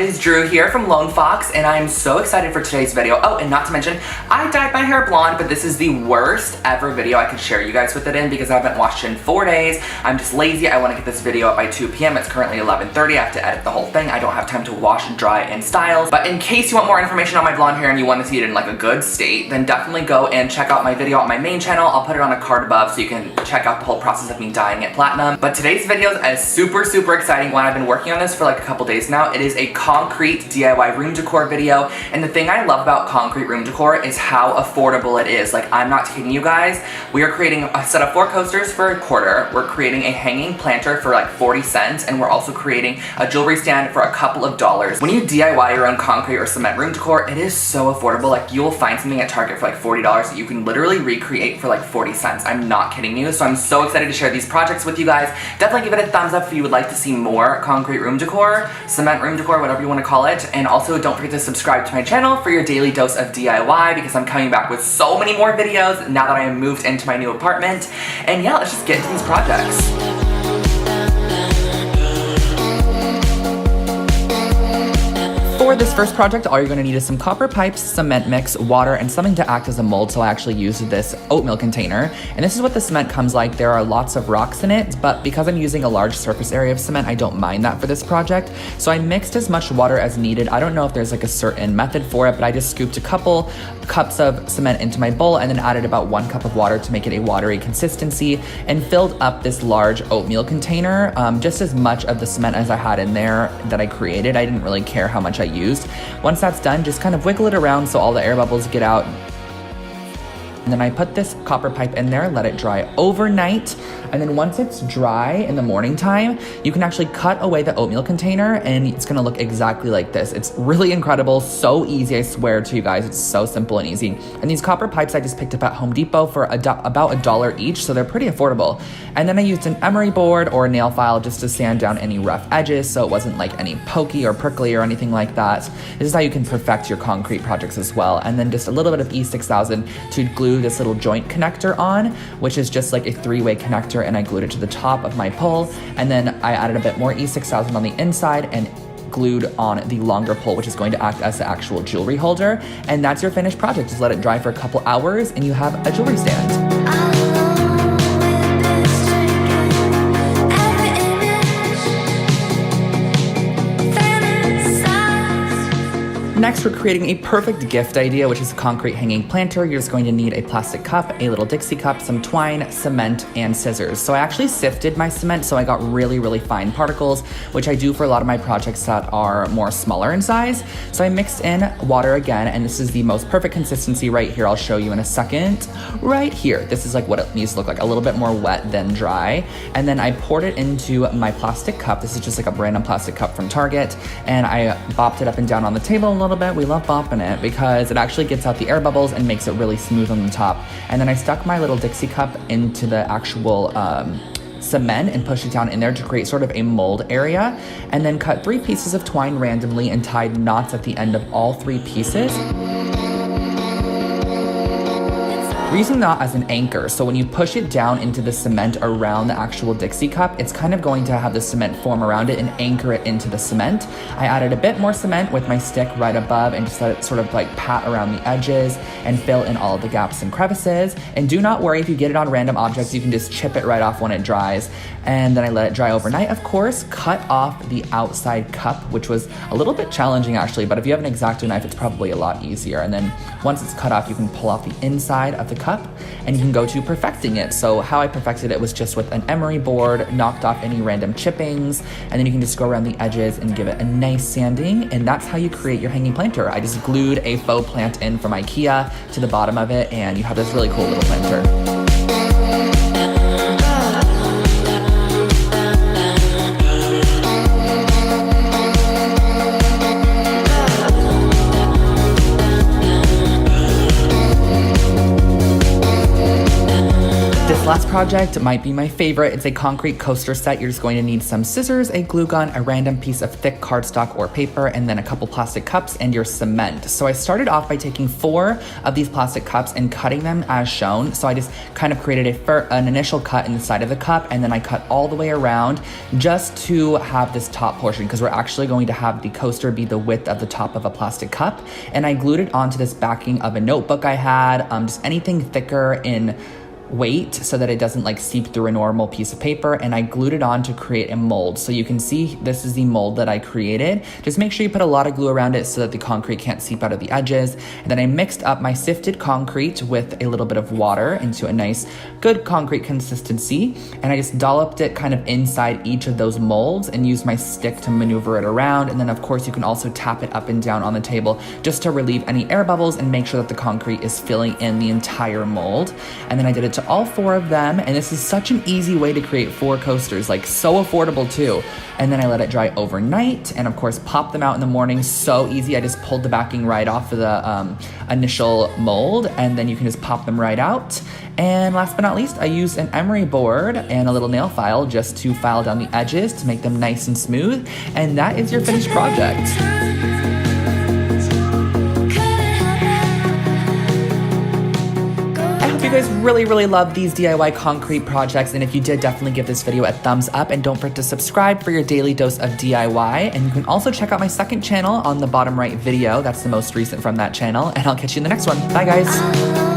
is Drew here from Lone Fox, and I am so excited for today's video. Oh, and not to mention, I dyed my hair blonde, but this is the worst ever video I could share you guys with it in because I haven't washed it in 4 days. I'm just lazy. I want to get this video up by 2 p.m. It's currently 11:30. I have to edit the whole thing. I don't have time to wash and dry and style. But in case you want more information on my blonde hair and you want to see it in like a good state, then definitely go and check out my video on my main channel. I'll put it on a card above so you can check out the whole process of me dyeing it platinum. But today's video is a super exciting one. I've been working on this for like a couple days now. It is a concrete DIY room decor video, and the thing I love about concrete room decor is how affordable it is. Like, I'm not kidding you guys. We are creating a set of 4 coasters for $1. We're creating a hanging planter for like 40 cents, and we're also creating a jewelry stand for a couple of dollars. When you DIY your own concrete or cement room decor, it is so affordable. Like, you will find something at Target for like $40 that you can literally recreate for like 40 cents. I'm not kidding you. So I'm so excited to share these projects with you guys. Definitely give it a thumbs up if you would like to see more concrete room decor, cement room decor, whatever you want to call it. And also don't forget to subscribe to my channel for your daily dose of DIY because I'm coming back with so many more videos now that I have moved into my new apartment. And yeah, let's just get into these projects. For this first project, all you're going to need is some copper pipes, cement mix, water, and something to act as a mold. So I actually used this oatmeal container. And this is what the cement comes like. There are lots of rocks in it, but because I'm using a large surface area of cement, I don't mind that for this project. So I mixed as much water as needed. I don't know if there's like a certain method for it, but I just scooped a couple cups of cement into my bowl and then added about 1 cup of water to make it a watery consistency and filled up this large oatmeal container, just as much of the cement as I had in there that I created. I didn't really care how much I used. Once that's done, just kind of wiggle it around so all the air bubbles get out. And then I put this copper pipe in there, let it dry overnight. And then once it's dry in the morning time, you can actually cut away the oatmeal container and it's gonna look exactly like this. It's really incredible, so easy, I swear to you guys. It's so simple and easy. And these copper pipes I just picked up at Home Depot for about $1 each, so they're pretty affordable. And then I used an emery board or a nail file just to sand down any rough edges so it wasn't like any pokey or prickly or anything like that. This is how you can perfect your concrete projects as well. And then just a little bit of E6000 to glue this little joint connector on, which is just like a 3-way connector, and I glued it to the top of my pole. And then I added a bit more E6000 on the inside and glued on the longer pole, which is going to act as the actual jewelry holder. And that's your finished project. Just let it dry for a couple hours and you have a jewelry stand. Next, we're creating a perfect gift idea, which is a concrete hanging planter. You're just going to need a plastic cup, a little Dixie cup, some twine, cement, and scissors. So I actually sifted my cement, so I got really fine particles, which I do for a lot of my projects that are more smaller in size. So I mixed in water again, and this is the most perfect consistency right here. I'll show you in a second. Right here, this is like what it needs to look like, a little bit more wet than dry. And then I poured it into my plastic cup. This is just like a random plastic cup from Target, and I bopped it up and down on the table a little bit. We love bopping it because it actually gets out the air bubbles and makes it really smooth on the top. And then I stuck my little Dixie cup into the actual cement and pushed it down in there to create sort of a mold area, and then cut 3 pieces of twine randomly and tied knots at the end of all 3 pieces. We're using that as an anchor, so when you push it down into the cement around the actual Dixie cup, it's kind of going to have the cement form around it and anchor it into the cement. I added a bit more cement with my stick right above and just let it sort of like pat around the edges and fill in all of the gaps and crevices. And do not worry if you get it on random objects, you can just chip it right off when it dries. And then I let it dry overnight, of course, cut off the outside cup, which was a little bit challenging actually, but if you have an X-Acto knife, it's probably a lot easier. And then once it's cut off, you can pull off the inside of the cup and you can go to perfecting it. So how I perfected it was just with an emery board, knocked off any random chippings, and then you can just go around the edges and give it a nice sanding, and that's how you create your hanging planter. I just glued a faux plant in from IKEA to the bottom of it, and you have this really cool little planter. last project might be my favorite. It's a concrete coaster set. You're just going to need some scissors, a glue gun, a random piece of thick cardstock or paper, and then a couple plastic cups and your cement. So I started off by taking 4 of these plastic cups and cutting them as shown. So I just kind of created an initial cut in the side of the cup, and then I cut all the way around just to have this top portion, because we're actually going to have the coaster be the width of the top of a plastic cup. And I glued it onto this backing of a notebook I had, just anything thicker in weight so that it doesn't like seep through a normal piece of paper, and I glued it on to create a mold. So you can see this is the mold that I created. Just make sure you put a lot of glue around it so that the concrete can't seep out of the edges. And then I mixed up my sifted concrete with a little bit of water into a nice good concrete consistency, and I just dolloped it kind of inside each of those molds and used my stick to maneuver it around. And then of course you can also tap it up and down on the table just to relieve any air bubbles and make sure that the concrete is filling in the entire mold. And then I did it to all 4 of them, and this is such an easy way to create 4 coasters, like so affordable too. And then I let it dry overnight, and of course pop them out in the morning. So easy. I just pulled the backing right off of the initial mold, and then you can just pop them right out. And last but not least, I used an emery board and a little nail file just to file down the edges to make them nice and smooth. And that is your finished project. You guys really love these DIY concrete projects, and if you did, definitely give this video a thumbs up, and don't forget to subscribe for your daily dose of DIY. And you can also check out my second channel on the bottom right video. That's the most recent from that channel, and I'll catch you in the next one. Bye guys.